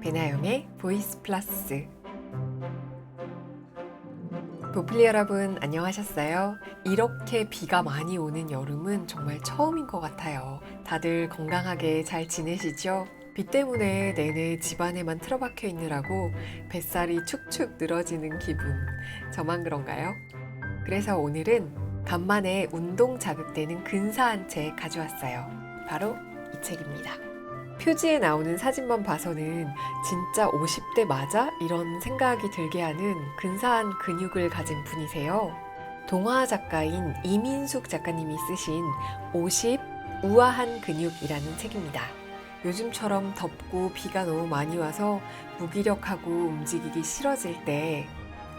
배나영의 보이스 플러스. 보플리 여러분 안녕하셨어요? 이렇게 비가 많이 오는 여름은 정말 처음인 것 같아요. 다들 건강하게 잘 지내시죠? 비 때문에 내내 집안에만 틀어박혀 있느라고 뱃살이 축축 늘어지는 기분. 저만 그런가요? 그래서 오늘은 간만에 운동 자극되는 근사한 책 가져왔어요. 바로 이 책입니다. 표지에 나오는 사진만 봐서는 진짜 50대 맞아? 이런 생각이 들게 하는 근사한 근육을 가진 분이세요. 동화 작가인 이민숙 작가님이 쓰신 50 우아한 근육이라는 책입니다. 요즘처럼 덥고 비가 너무 많이 와서 무기력하고 움직이기 싫어질 때,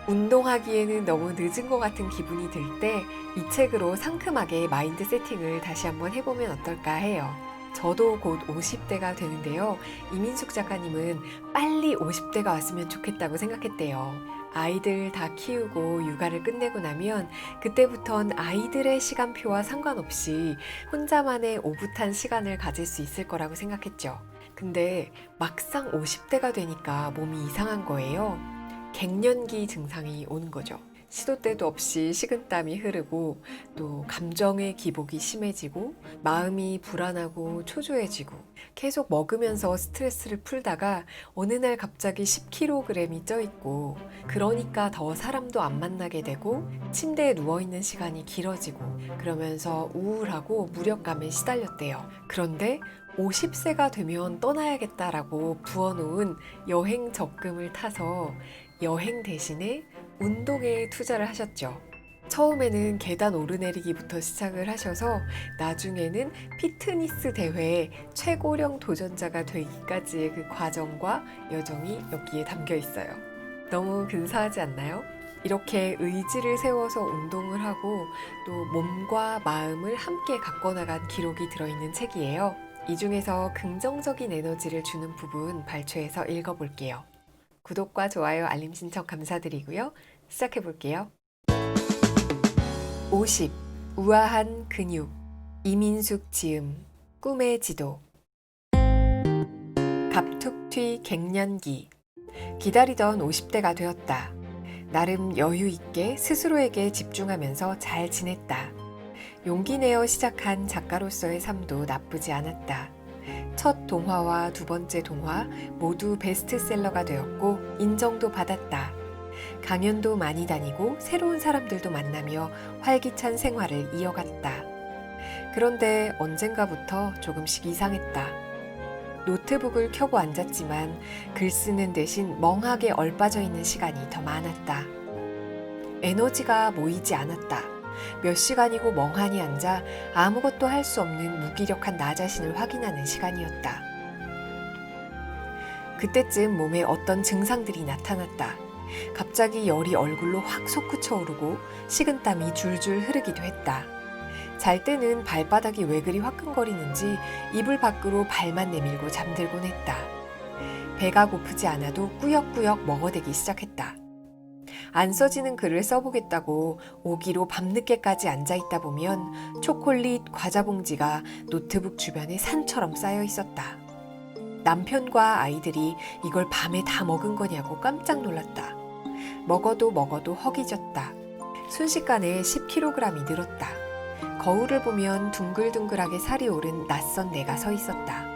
운동하기에는 너무 늦은 것 같은 기분이 들 때 이 책으로 상큼하게 마인드 세팅을 다시 한번 해보면 어떨까 해요. 저도 곧 50대가 되는데요. 이민숙 작가님은 빨리 50대가 왔으면 좋겠다고 생각했대요. 아이들 다 키우고 육아를 끝내고 나면 그때부턴 아이들의 시간표와 상관없이 혼자만의 오붓한 시간을 가질 수 있을 거라고 생각했죠. 근데 막상 50대가 되니까 몸이 이상한 거예요. 갱년기 증상이 오는 거죠. 시도 때도 없이 식은땀이 흐르고 또 감정의 기복이 심해지고 마음이 불안하고 초조해지고 계속 먹으면서 스트레스를 풀다가 어느 날 갑자기 10kg이 쪄 있고, 그러니까 더 사람도 안 만나게 되고 침대에 누워있는 시간이 길어지고 그러면서 우울하고 무력감에 시달렸대요. 그런데 50세가 되면 떠나야겠다라고 부어놓은 여행 적금을 타서 여행 대신에 운동에 투자를 하셨죠. 처음에는 계단 오르내리기부터 시작을 하셔서 나중에는 피트니스 대회 최고령 도전자가 되기까지의 그 과정과 여정이 여기에 담겨 있어요. 너무 근사하지 않나요? 이렇게 의지를 세워서 운동을 하고 또 몸과 마음을 함께 가꿔 나간 기록이 들어있는 책이에요. 이 중에서 긍정적인 에너지를 주는 부분 발췌해서 읽어볼게요. 구독과 좋아요, 알림 신청 감사드리고요. 시작해 볼게요. 50. 우아한 근육. 이민숙 지음. 꿈의 지도. 갑툭튀 갱년기. 기다리던 50대가 되었다. 나름 여유 있게 스스로에게 집중하면서 잘 지냈다. 용기 내어 시작한 작가로서의 삶도 나쁘지 않았다. 첫 동화와 두 번째 동화 모두 베스트셀러가 되었고 인정도 받았다. 강연도 많이 다니고 새로운 사람들도 만나며 활기찬 생활을 이어갔다. 그런데 언젠가부터 조금씩 이상했다. 노트북을 켜고 앉았지만 글 쓰는 대신 멍하게 얼빠져 있는 시간이 더 많았다. 에너지가 모이지 않았다. 몇 시간이고 멍하니 앉아 아무것도 할 수 없는 무기력한 나 자신을 확인하는 시간이었다. 그때쯤 몸에 어떤 증상들이 나타났다. 갑자기 열이 얼굴로 확 솟구쳐 오르고 식은땀이 줄줄 흐르기도 했다. 잘 때는 발바닥이 왜 그리 화끈거리는지 이불 밖으로 발만 내밀고 잠들곤 했다. 배가 고프지 않아도 꾸역꾸역 먹어대기 시작했다. 안 써지는 글을 써보겠다고 오기로 밤늦게까지 앉아있다 보면 초콜릿, 과자 봉지가 노트북 주변에 산처럼 쌓여 있었다. 남편과 아이들이 이걸 밤에 다 먹은 거냐고 깜짝 놀랐다. 먹어도 허기졌다. 순식간에 10kg이 늘었다. 거울을 보면 둥글둥글하게 살이 오른 낯선 내가 서 있었다.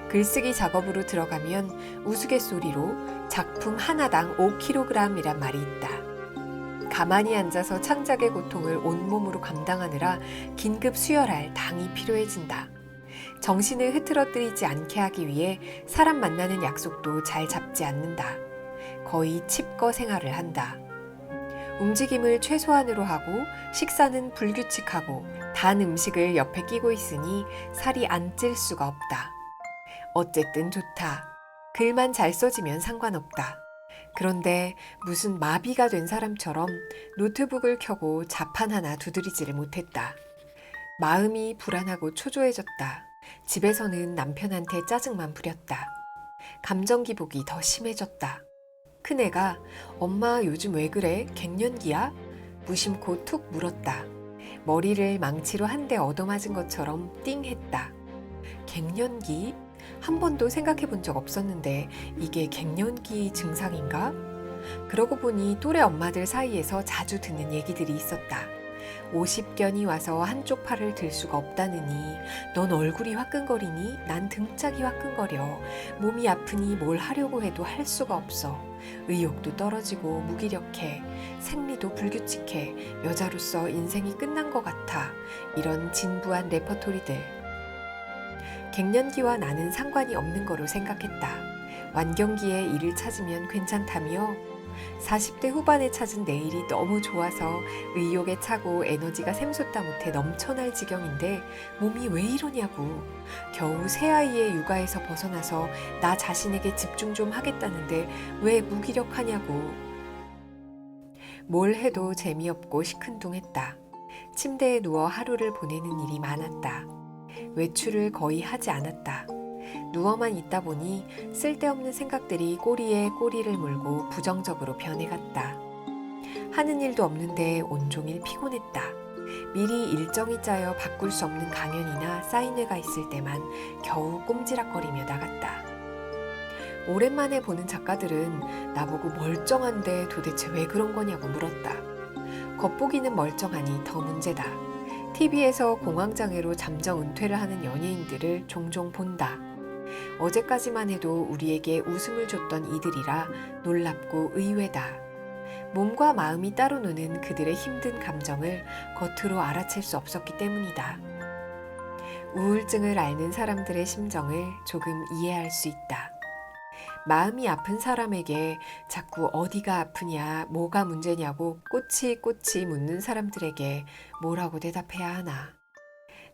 글쓰기 작업으로 들어가면 우스갯소리로 작품 하나당 5kg이란 말이 있다. 가만히 앉아서 창작의 고통을 온몸으로 감당하느라 긴급 수혈할 당이 필요해진다. 정신을 흐트러뜨리지 않게 하기 위해 사람 만나는 약속도 잘 잡지 않는다. 거의 칩거 생활을 한다. 움직임을 최소한으로 하고 식사는 불규칙하고 단 음식을 옆에 끼고 있으니 살이 안 찔 수가 없다. 어쨌든 좋다. 글만 잘 써지면 상관없다. 그런데 무슨 마비가 된 사람처럼 노트북을 켜고 자판 하나 두드리지를 못했다. 마음이 불안하고 초조해졌다. 집에서는 남편한테 짜증만 부렸다. 감정 기복이 더 심해졌다. 큰애가 엄마 요즘 왜 그래? 갱년기야? 무심코 툭 물었다. 머리를 망치로 한 대 얻어맞은 것처럼 띵 했다. 갱년기? 한 번도 생각해 본 적 없었는데 이게 갱년기 증상인가? 그러고 보니 또래 엄마들 사이에서 자주 듣는 얘기들이 있었다. 50견이 와서 한쪽 팔을 들 수가 없다느니 넌 얼굴이 화끈거리니 난 등짝이 화끈거려. 몸이 아프니 뭘 하려고 해도 할 수가 없어. 의욕도 떨어지고 무기력해. 생리도 불규칙해. 여자로서 인생이 끝난 것 같아. 이런 진부한 레퍼토리들. 갱년기와 나는 상관이 없는 거로 생각했다. 완경기에 일을 찾으면 괜찮다며 40대 후반에 찾은 내일이 너무 좋아서 의욕에 차고 에너지가 샘솟다 못해 넘쳐날 지경인데 몸이 왜 이러냐고. 겨우 새아이의 육아에서 벗어나서 나 자신에게 집중 좀 하겠다는데 왜 무기력하냐고. 뭘 해도 재미없고 시큰둥했다. 침대에 누워 하루를 보내는 일이 많았다. 외출을 거의 하지 않았다. 누워만 있다 보니 쓸데없는 생각들이 꼬리에 꼬리를 물고 부정적으로 변해갔다. 하는 일도 없는데 온종일 피곤했다. 미리 일정이 짜여 바꿀 수 없는 강연이나 사인회가 있을 때만 겨우 꼼지락거리며 나갔다. 오랜만에 보는 작가들은 나보고 멀쩡한데 도대체 왜 그런 거냐고 물었다. 겉보기는 멀쩡하니 더 문제다. TV에서 공황장애로 잠정 은퇴를 하는 연예인들을 종종 본다. 어제까지만 해도 우리에게 웃음을 줬던 이들이라 놀랍고 의외다. 몸과 마음이 따로 노는 그들의 힘든 감정을 겉으로 알아챌 수 없었기 때문이다. 우울증을 앓는 사람들의 심정을 조금 이해할 수 있다. 마음이 아픈 사람에게 자꾸 어디가 아프냐, 뭐가 문제냐고 꼬치꼬치 묻는 사람들에게 뭐라고 대답해야 하나.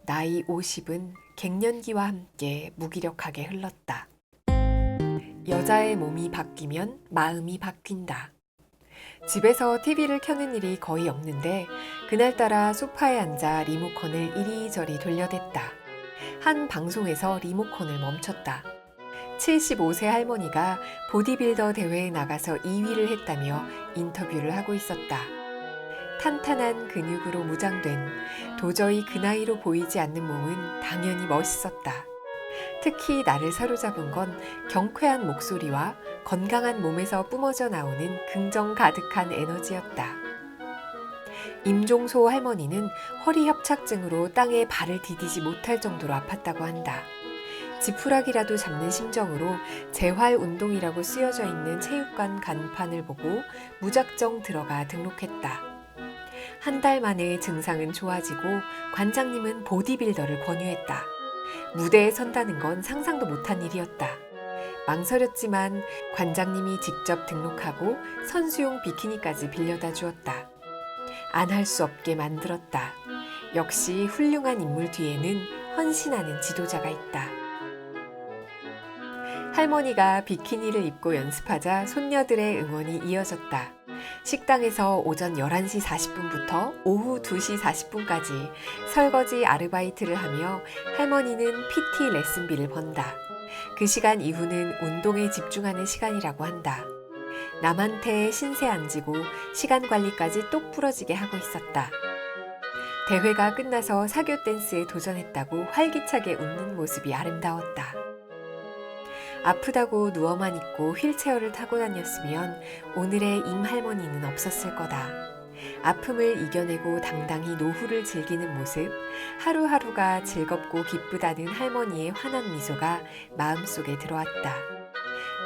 나이 50은 갱년기와 함께 무기력하게 흘렀다. 여자의 몸이 바뀌면 마음이 바뀐다. 집에서 TV를 켜는 일이 거의 없는데 그날따라 소파에 앉아 리모컨을 이리저리 돌려댔다. 한 방송에서 리모컨을 멈췄다. 75세 할머니가 보디빌더 대회에 나가서 2위를 했다며 인터뷰를 하고 있었다. 탄탄한 근육으로 무장된 도저히 그 나이로 보이지 않는 몸은 당연히 멋있었다. 특히 나를 사로잡은 건 경쾌한 목소리와 건강한 몸에서 뿜어져 나오는 긍정 가득한 에너지였다. 임종소 할머니는 허리 협착증으로 땅에 발을 디디지 못할 정도로 아팠다고 한다. 지푸라기라도 잡는 심정으로 재활운동이라고 쓰여져 있는 체육관 간판을 보고 무작정 들어가 등록했다. 한 달 만에 증상은 좋아지고 관장님은 보디빌더를 권유했다. 무대에 선다는 건 상상도 못한 일이었다. 망설였지만 관장님이 직접 등록하고 선수용 비키니까지 빌려다 주었다. 안 할 수 없게 만들었다. 역시 훌륭한 인물 뒤에는 헌신하는 지도자가 있다. 할머니가 비키니를 입고 연습하자 손녀들의 응원이 이어졌다. 식당에서 오전 11시 40분부터 오후 2시 40분까지 설거지 아르바이트를 하며 할머니는 PT 레슨비를 번다. 그 시간 이후는 운동에 집중하는 시간이라고 한다. 남한테 신세 안 지고 시간 관리까지 똑부러지게 하고 있었다. 대회가 끝나서 사교 댄스에 도전했다고 활기차게 웃는 모습이 아름다웠다. 아프다고 누워만 있고 휠체어를 타고 다녔으면 오늘의 임할머니는 없었을 거다. 아픔을 이겨내고 당당히 노후를 즐기는 모습, 하루하루가 즐겁고 기쁘다는 할머니의 환한 미소가 마음속에 들어왔다.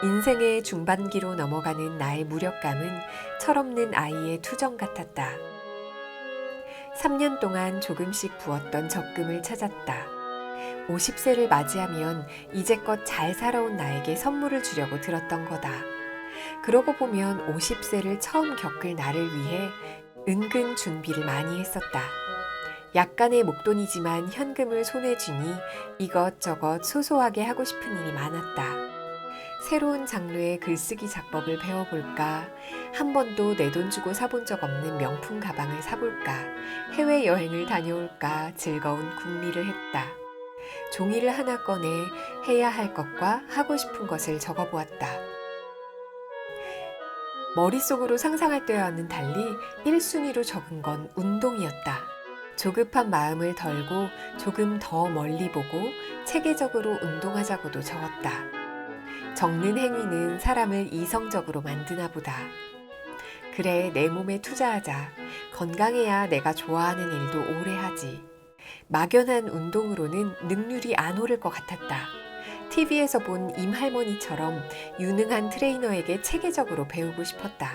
인생의 중반기로 넘어가는 나의 무력감은 철없는 아이의 투정 같았다. 3년 동안 조금씩 부었던 적금을 찾았다. 50세를 맞이하면 이제껏 잘 살아온 나에게 선물을 주려고 들었던 거다. 그러고 보면 50세를 처음 겪을 나를 위해 은근 준비를 많이 했었다. 약간의 목돈이지만 현금을 손에 쥐니 이것저것 소소하게 하고 싶은 일이 많았다. 새로운 장르의 글쓰기 작법을 배워볼까? 한 번도 내 돈 주고 사본 적 없는 명품 가방을 사볼까? 해외여행을 다녀올까? 즐거운 궁리를 했다. 종이를 하나 꺼내 해야 할 것과 하고 싶은 것을 적어보았다. 머릿속으로 상상할 때와는 달리 1순위로 적은 건 운동이었다. 조급한 마음을 덜고 조금 더 멀리 보고 체계적으로 운동하자고도 적었다. 적는 행위는 사람을 이성적으로 만드나 보다. 그래, 내 몸에 투자하자. 건강해야 내가 좋아하는 일도 오래 하지. 막연한 운동으로는 능률이 안 오를 것 같았다. TV에서 본 임할머니처럼 유능한 트레이너에게 체계적으로 배우고 싶었다.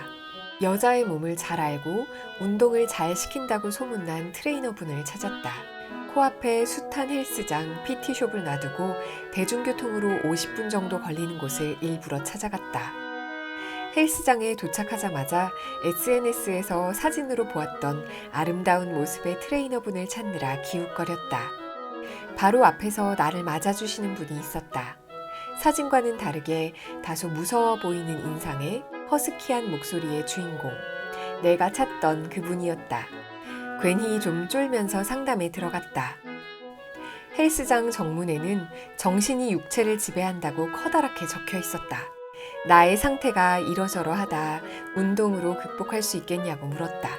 여자의 몸을 잘 알고 운동을 잘 시킨다고 소문난 트레이너분을 찾았다. 코앞에 숱한 헬스장, PT숍을 놔두고 대중교통으로 50분 정도 걸리는 곳을 일부러 찾아갔다. 헬스장에 도착하자마자 SNS에서 사진으로 보았던 아름다운 모습의 트레이너분을 찾느라 기웃거렸다. 바로 앞에서 나를 맞아주시는 분이 있었다. 사진과는 다르게 다소 무서워 보이는 인상에 허스키한 목소리의 주인공. 내가 찾던 그분이었다. 괜히 좀 쫄면서 상담에 들어갔다. 헬스장 정문에는 정신이 육체를 지배한다고 커다랗게 적혀 있었다. 나의 상태가 이러저러하다. 운동으로 극복할 수 있겠냐고 물었다.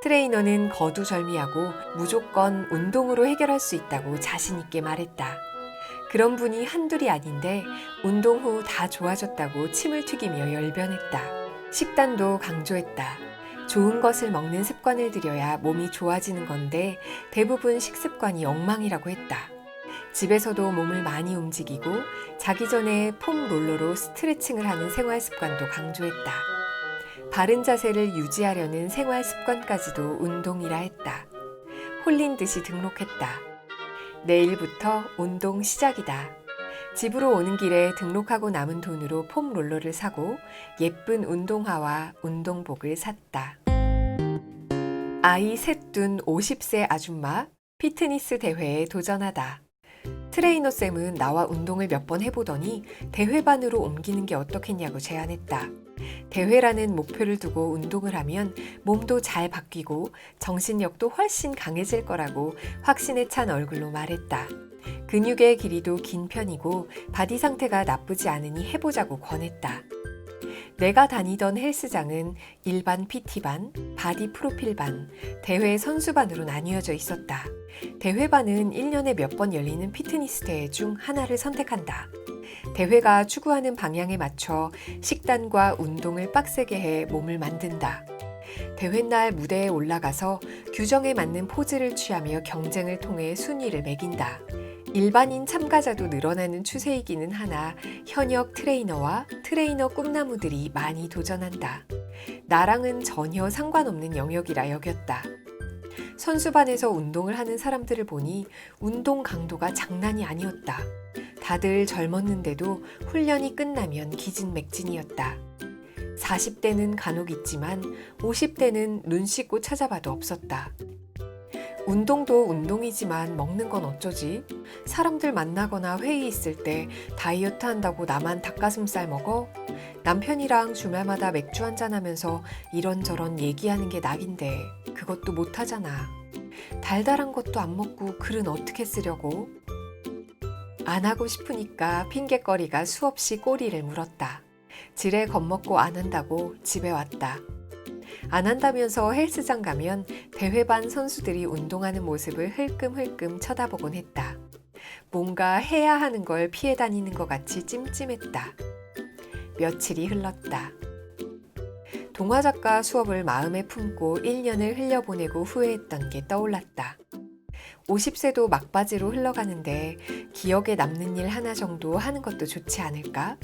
트레이너는 거두절미하고 무조건 운동으로 해결할 수 있다고 자신 있게 말했다. 그런 분이 한둘이 아닌데 운동 후 다 좋아졌다고 침을 튀기며 열변했다. 식단도 강조했다. 좋은 것을 먹는 습관을 들여야 몸이 좋아지는 건데 대부분 식습관이 엉망이라고 했다. 집에서도 몸을 많이 움직이고 자기 전에 폼 롤러로 스트레칭을 하는 생활 습관도 강조했다. 바른 자세를 유지하려는 생활 습관까지도 운동이라 했다. 홀린 듯이 등록했다. 내일부터 운동 시작이다. 집으로 오는 길에 등록하고 남은 돈으로 폼 롤러를 사고 예쁜 운동화와 운동복을 샀다. 아이 셋 둔 50세 아줌마, 피트니스 대회에 도전하다. 트레이너 쌤은 나와 운동을 몇 번 해보더니 대회반으로 옮기는 게 어떻겠냐고 제안했다. 대회라는 목표를 두고 운동을 하면 몸도 잘 바뀌고 정신력도 훨씬 강해질 거라고 확신에 찬 얼굴로 말했다. 근육의 길이도 긴 편이고 바디 상태가 나쁘지 않으니 해보자고 권했다. 내가 다니던 헬스장은 일반 PT반, 바디 프로필반, 대회 선수반으로 나뉘어져 있었다. 대회반은 1년에 몇 번 열리는 피트니스 대회 중 하나를 선택한다. 대회가 추구하는 방향에 맞춰 식단과 운동을 빡세게 해 몸을 만든다. 대회날 무대에 올라가서 규정에 맞는 포즈를 취하며 경쟁을 통해 순위를 매긴다. 일반인 참가자도 늘어나는 추세이기는 하나 현역 트레이너와 트레이너 꿈나무들이 많이 도전한다. 나랑은 전혀 상관없는 영역이라 여겼다. 선수반에서 운동을 하는 사람들을 보니 운동 강도가 장난이 아니었다. 다들 젊었는데도 훈련이 끝나면 기진맥진이었다. 40대는 간혹 있지만 50대는 눈 씻고 찾아봐도 없었다. 운동도 운동이지만 먹는 건 어쩌지? 사람들 만나거나 회의 있을 때 다이어트 한다고 나만 닭가슴살 먹어? 남편이랑 주말마다 맥주 한잔하면서 이런저런 얘기하는 게 낙인데 그것도 못하잖아. 달달한 것도 안 먹고 글은 어떻게 쓰려고? 안 하고 싶으니까 핑곗거리가 수없이 꼬리를 물었다. 지레 겁먹고 안 한다고 집에 왔다. 안 한다면서 헬스장 가면 대회반 선수들이 운동하는 모습을 흘끔흘끔 쳐다보곤 했다. 뭔가 해야 하는 걸 피해 다니는 것 같이 찜찜했다. 며칠이 흘렀다. 동화작가 수업을 마음에 품고 1년을 흘려보내고 후회했던 게 떠올랐다. 50세도 막바지로 흘러가는데 기억에 남는 일 하나 정도 하는 것도 좋지 않을까?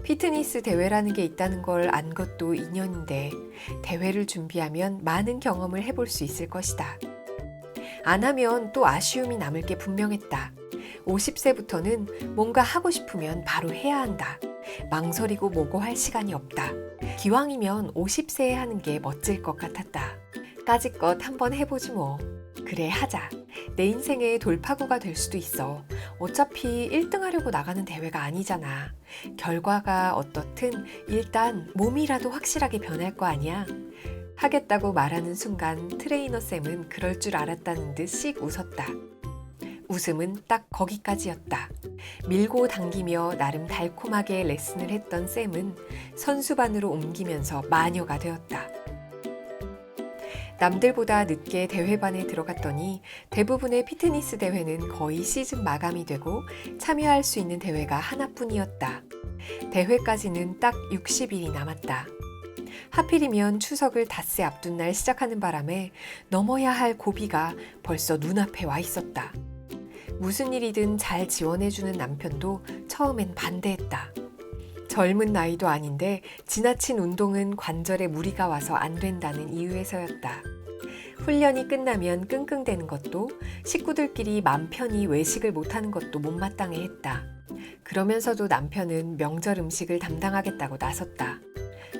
피트니스 대회라는 게 있다는 걸 안 것도 인연인데 대회를 준비하면 많은 경험을 해볼 수 있을 것이다. 안 하면 또 아쉬움이 남을 게 분명했다. 50세부터는 뭔가 하고 싶으면 바로 해야 한다. 망설이고 뭐고 할 시간이 없다. 기왕이면 50세에 하는 게 멋질 것 같았다. 까짓것 한번 해보지 뭐. 그래, 하자. 내 인생의 돌파구가 될 수도 있어. 어차피 1등 하려고 나가는 대회가 아니잖아. 결과가 어떻든 일단 몸이라도 확실하게 변할 거 아니야. 하겠다고 말하는 순간 트레이너 쌤은 그럴 줄 알았다는 듯 씩 웃었다. 웃음은 딱 거기까지였다. 밀고 당기며 나름 달콤하게 레슨을 했던 쌤은 선수반으로 옮기면서 마녀가 되었다. 남들보다 늦게 대회반에 들어갔더니 대부분의 피트니스 대회는 거의 시즌 마감이 되고 참여할 수 있는 대회가 하나뿐이었다. 대회까지는 딱 60일이 남았다. 하필이면 추석을 닷새 앞둔 날 시작하는 바람에 넘어야 할 고비가 벌써 눈앞에 와 있었다. 무슨 일이든 잘 지원해주는 남편도 처음엔 반대했다. 젊은 나이도 아닌데 지나친 운동은 관절에 무리가 와서 안 된다는 이유에서였다. 훈련이 끝나면 끙끙대는 것도, 식구들끼리 맘 편히 외식을 못하는 것도 못마땅해 했다. 그러면서도 남편은 명절 음식을 담당하겠다고 나섰다.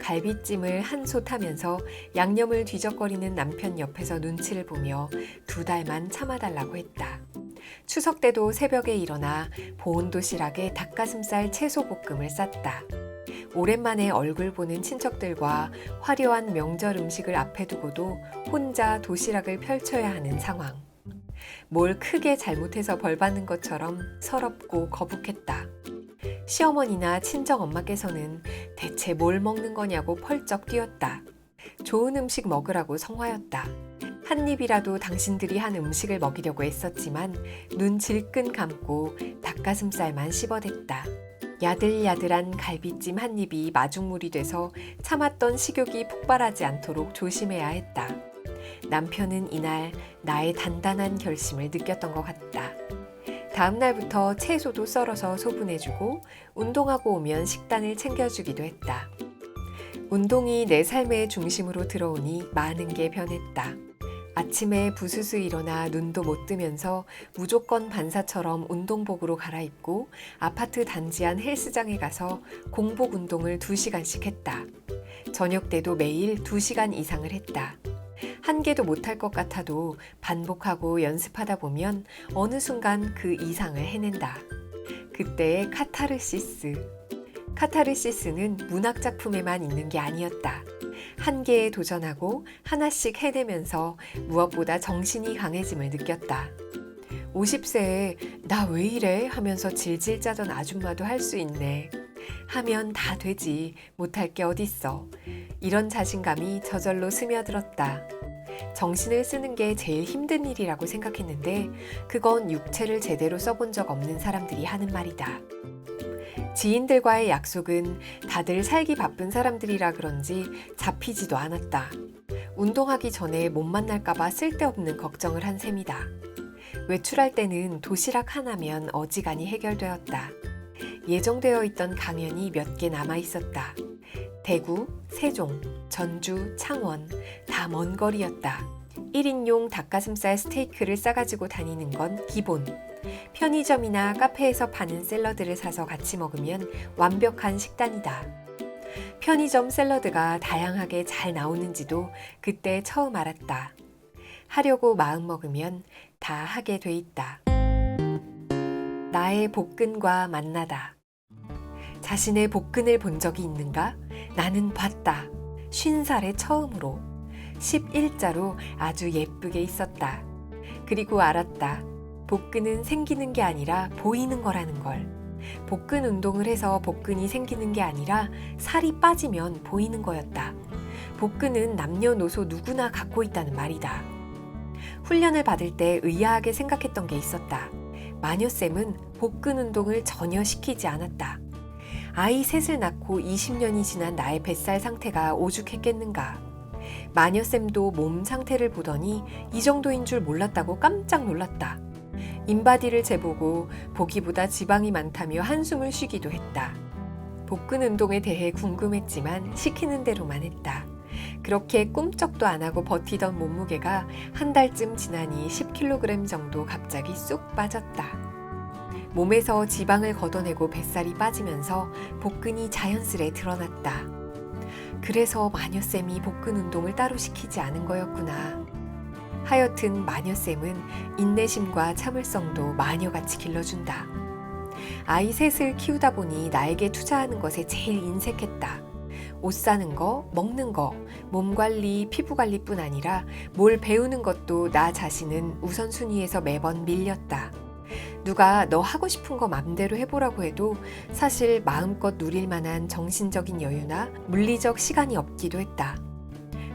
갈비찜을 한 솥 하면서 양념을 뒤적거리는 남편 옆에서 눈치를 보며 2달만 참아달라고 했다. 추석 때도 새벽에 일어나 보온 도시락에 닭가슴살 채소볶음을 쌌다. 오랜만에 얼굴 보는 친척들과 화려한 명절 음식을 앞에 두고도 혼자 도시락을 펼쳐야 하는 상황. 뭘 크게 잘못해서 벌받는 것처럼 서럽고 거북했다. 시어머니나 친정엄마께서는 대체 뭘 먹는 거냐고 펄쩍 뛰었다. 좋은 음식 먹으라고 성화였다. 한 입이라도 당신들이 한 음식을 먹이려고 애썼지만 눈 질끈 감고 닭가슴살만 씹어댔다. 야들야들한 갈비찜 한 입이 마중물이 돼서 참았던 식욕이 폭발하지 않도록 조심해야 했다. 남편은 이날 나의 단단한 결심을 느꼈던 것 같다. 다음 날부터 채소도 썰어서 소분해주고 운동하고 오면 식단을 챙겨주기도 했다. 운동이 내 삶의 중심으로 들어오니 많은 게 변했다. 아침에 부스스 일어나 눈도 못 뜨면서 무조건 반사처럼 운동복으로 갈아입고 아파트 단지 안 헬스장에 가서 공복 운동을 2시간씩 했다. 저녁 때도 매일 2시간 이상을 했다. 한 개도 못할 것 같아도 반복하고 연습하다 보면 어느 순간 그 이상을 해낸다. 그때의 카타르시스. 카타르시스는 문학작품에만 있는 게 아니었다. 한계에 도전하고 하나씩 해내면서 무엇보다 정신이 강해짐을 느꼈다. 50세에 나 왜 이래 하면서 질질 짜던 아줌마도 할 수 있네. 하면 다 되지. 못할 게 어딨어. 이런 자신감이 저절로 스며들었다. 정신을 쓰는 게 제일 힘든 일이라고 생각했는데 그건 육체를 제대로 써본 적 없는 사람들이 하는 말이다. 지인들과의 약속은 다들 살기 바쁜 사람들이라 그런지 잡히지도 않았다. 운동하기 전에 못 만날까봐 쓸데없는 걱정을 한 셈이다. 외출할 때는 도시락 하나면 어지간히 해결되었다. 예정되어 있던 강연이 몇 개 남아 있었다. 대구, 세종, 전주, 창원 다 먼 거리였다. 1인용 닭가슴살 스테이크를 싸가지고 다니는 건 기본. 편의점이나 카페에서 파는 샐러드를 사서 같이 먹으면 완벽한 식단이다. 편의점 샐러드가 다양하게 잘 나오는지도 그때 처음 알았다. 하려고 마음먹으면 다 하게 돼 있다. 나의 복근과 만나다. 자신의 복근을 본 적이 있는가? 나는 봤다. 50살에 처음으로. 11자로 아주 예쁘게 있었다. 그리고 알았다. 복근은 생기는 게 아니라 보이는 거라는 걸. 복근 운동을 해서 복근이 생기는 게 아니라 살이 빠지면 보이는 거였다. 복근은 남녀노소 누구나 갖고 있다는 말이다. 훈련을 받을 때 의아하게 생각했던 게 있었다. 마녀쌤은 복근 운동을 전혀 시키지 않았다. 아이 셋을 낳고 20년이 지난 나의 뱃살 상태가 오죽했겠는가. 마녀쌤도 몸 상태를 보더니 이 정도인 줄 몰랐다고 깜짝 놀랐다. 인바디를 재보고 보기보다 지방이 많다며 한숨을 쉬기도 했다. 복근 운동에 대해 궁금했지만 시키는 대로만 했다. 그렇게 꿈쩍도 안 하고 버티던 몸무게가 한 달쯤 지나니 10kg 정도 갑자기 쑥 빠졌다. 몸에서 지방을 걷어내고 뱃살이 빠지면서 복근이 자연스레 드러났다. 그래서 마녀쌤이 복근 운동을 따로 시키지 않은 거였구나. 하여튼 마녀쌤은 인내심과 참을성도 마녀같이 길러준다. 아이 셋을 키우다 보니 나에게 투자하는 것에 제일 인색했다. 옷 사는 거, 먹는 거, 몸 관리, 피부 관리뿐 아니라 뭘 배우는 것도 나 자신은 우선순위에서 매번 밀렸다. 누가 너 하고 싶은 거 맘대로 해보라고 해도 사실 마음껏 누릴 만한 정신적인 여유나 물리적 시간이 없기도 했다.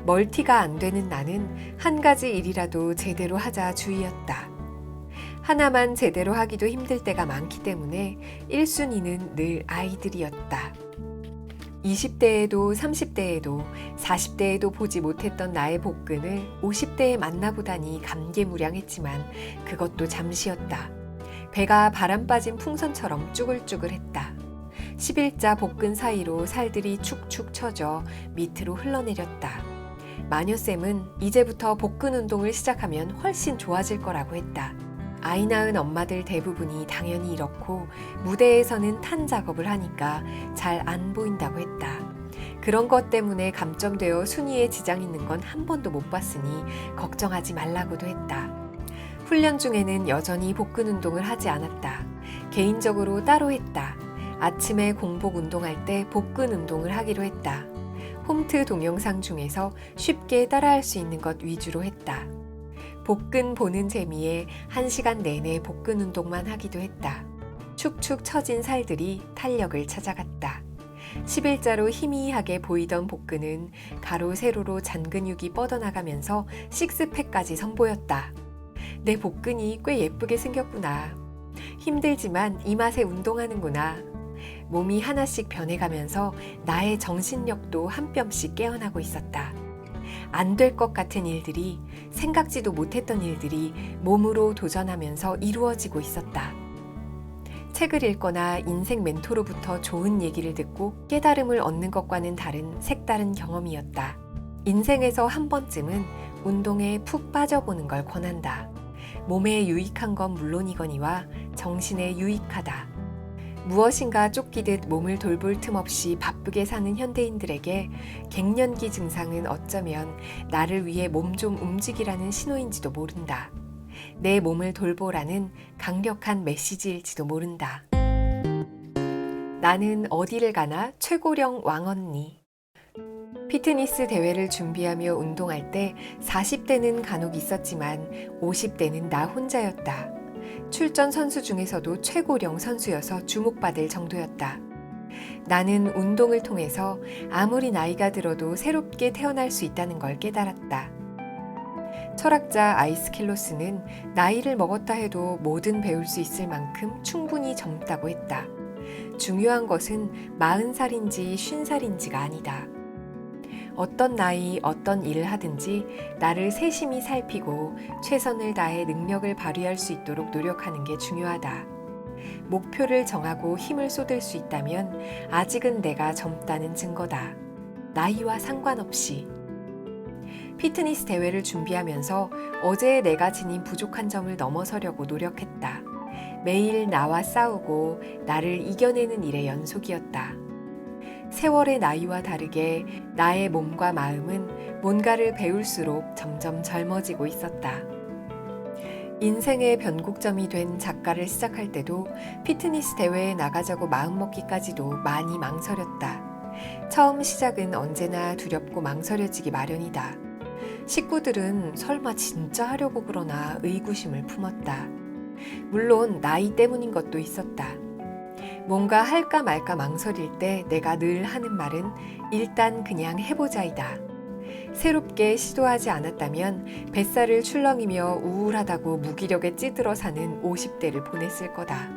멀티가 안 되는 나는 한 가지 일이라도 제대로 하자 주의였다. 하나만 제대로 하기도 힘들 때가 많기 때문에 1순위는 늘 아이들이었다. 20대에도 30대에도 40대에도 보지 못했던 나의 복근을 50대에 만나보다니 감개무량했지만 그것도 잠시였다. 배가 바람 빠진 풍선처럼 쭈글쭈글했다. 11자 복근 사이로 살들이 축축 처져 밑으로 흘러내렸다. 마녀쌤은 이제부터 복근 운동을 시작하면 훨씬 좋아질 거라고 했다. 아이 낳은 엄마들 대부분이 당연히 이렇고 무대에서는 탄 작업을 하니까 잘 안 보인다고 했다. 그런 것 때문에 감점되어 순위에 지장 있는 건 한 번도 못 봤으니 걱정하지 말라고도 했다. 훈련 중에는 여전히 복근 운동을 하지 않았다. 개인적으로 따로 했다. 아침에 공복 운동할 때 복근 운동을 하기로 했다. 홈트 동영상 중에서 쉽게 따라할 수 있는 것 위주로 했다. 복근 보는 재미에 1시간 내내 복근 운동만 하기도 했다. 축축 처진 살들이 탄력을 찾아갔다. 11자로 희미하게 보이던 복근은 가로 세로로 잔근육이 뻗어나가면서 식스팩까지 선보였다. 내 복근이 꽤 예쁘게 생겼구나. 힘들지만 이 맛에 운동하는구나. 몸이 하나씩 변해가면서 나의 정신력도 한 뼘씩 깨어나고 있었다. 안 될 것 같은 일들이, 생각지도 못했던 일들이 몸으로 도전하면서 이루어지고 있었다. 책을 읽거나 인생 멘토로부터 좋은 얘기를 듣고 깨달음을 얻는 것과는 다른 색다른 경험이었다. 인생에서 한 번쯤은 운동에 푹 빠져보는 걸 권한다. 몸에 유익한 건 물론이거니와 정신에 유익하다. 무엇인가 쫓기듯 몸을 돌볼 틈 없이 바쁘게 사는 현대인들에게 갱년기 증상은 어쩌면 나를 위해 몸 좀 움직이라는 신호인지도 모른다. 내 몸을 돌보라는 강력한 메시지일지도 모른다. 나는 어디를 가나 최고령 왕언니. 피트니스 대회를 준비하며 운동할 때 40대는 간혹 있었지만 50대는 나 혼자였다. 출전 선수 중에서도 최고령 선수여서 주목받을 정도였다. 나는 운동을 통해서 아무리 나이가 들어도 새롭게 태어날 수 있다는 걸 깨달았다. 철학자 아이스킬로스는 나이를 먹었다 해도 뭐든 배울 수 있을 만큼 충분히 젊다고 했다. 중요한 것은 40살인지 50살인지가 아니다. 어떤 나이, 어떤 일을 하든지 나를 세심히 살피고 최선을 다해 능력을 발휘할 수 있도록 노력하는 게 중요하다. 목표를 정하고 힘을 쏟을 수 있다면 아직은 내가 젊다는 증거다. 나이와 상관없이. 피트니스 대회를 준비하면서 어제 내가 지닌 부족한 점을 넘어서려고 노력했다. 매일 나와 싸우고 나를 이겨내는 일의 연속이었다. 세월의 나이와 다르게 나의 몸과 마음은 뭔가를 배울수록 점점 젊어지고 있었다. 인생의 변곡점이 된 작가를 시작할 때도 피트니스 대회에 나가자고 마음먹기까지도 많이 망설였다. 처음 시작은 언제나 두렵고 망설여지기 마련이다. 식구들은 설마 진짜 하려고 그러나 의구심을 품었다. 물론 나이 때문인 것도 있었다. 뭔가 할까 말까 망설일 때 내가 늘 하는 말은 일단 그냥 해보자이다. 새롭게 시도하지 않았다면 뱃살을 출렁이며 우울하다고 무기력에 찌들어 사는 50대를 보냈을 거다.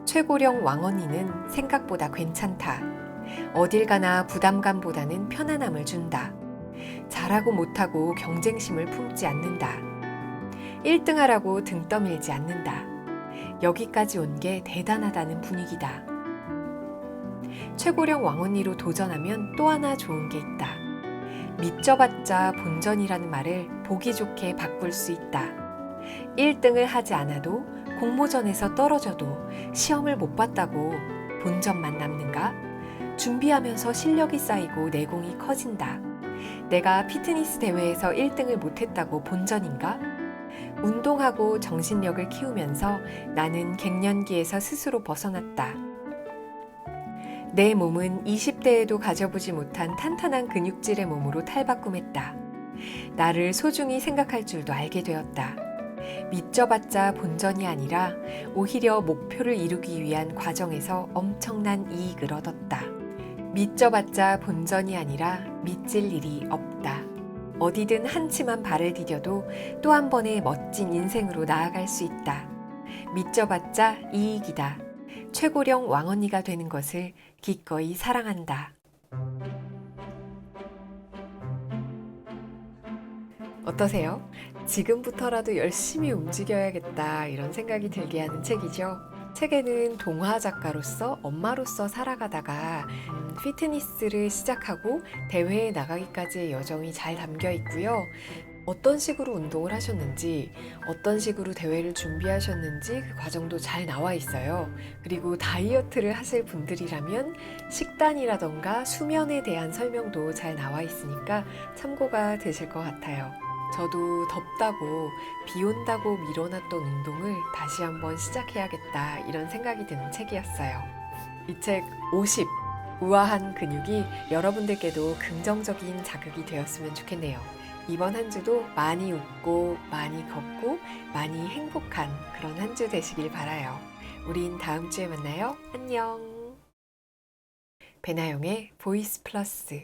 최고령 왕언니는 생각보다 괜찮다. 어딜 가나 부담감보다는 편안함을 준다. 잘하고 못하고 경쟁심을 품지 않는다. 1등하라고 등 떠밀지 않는다. 여기까지 온 게 대단하다는 분위기다. 최고령 왕언니로 도전하면 또 하나 좋은 게 있다. 믿져봤자 본전이라는 말을 보기 좋게 바꿀 수 있다. 1등을 하지 않아도 공모전에서 떨어져도 시험을 못 봤다고 본전만 남는가? 준비하면서 실력이 쌓이고 내공이 커진다. 내가 피트니스 대회에서 1등을 못했다고 본전인가? 운동하고 정신력을 키우면서 나는 갱년기에서 스스로 벗어났다. 내 몸은 20대에도 가져보지 못한 탄탄한 근육질의 몸으로 탈바꿈했다. 나를 소중히 생각할 줄도 알게 되었다. 믿져봤자 본전이 아니라 오히려 목표를 이루기 위한 과정에서 엄청난 이익을 얻었다. 믿져봤자 본전이 아니라 믿질 일이 없다. 어디든 한치만 발을 디뎌도 또 한 번의 멋진 인생으로 나아갈 수 있다. 믿져봤자 이익이다. 최고령 왕언니가 되는 것을 기꺼이 사랑한다. 어떠세요? 지금부터라도 열심히 움직여야겠다 이런 생각이 들게 하는 책이죠. 책에는 동화 작가로서 엄마로서 살아가다가 피트니스를 시작하고 대회에 나가기까지의 여정이 잘 담겨 있고요. 어떤 식으로 운동을 하셨는지, 어떤 식으로 대회를 준비하셨는지 그 과정도 잘 나와 있어요. 그리고 다이어트를 하실 분들이라면 식단이라던가 수면에 대한 설명도 잘 나와 있으니까 참고가 되실 것 같아요. 저도 덥다고 비 온다고 미뤄놨던 운동을 다시 한번 시작해야겠다 이런 생각이 드는 책이었어요. 이 책 50 우아한 근육이 여러분들께도 긍정적인 자극이 되었으면 좋겠네요. 이번 한 주도 많이 웃고 많이 걷고 많이 행복한 그런 한 주 되시길 바라요. 우린 다음 주에 만나요. 안녕. 배나영의 보이스 플러스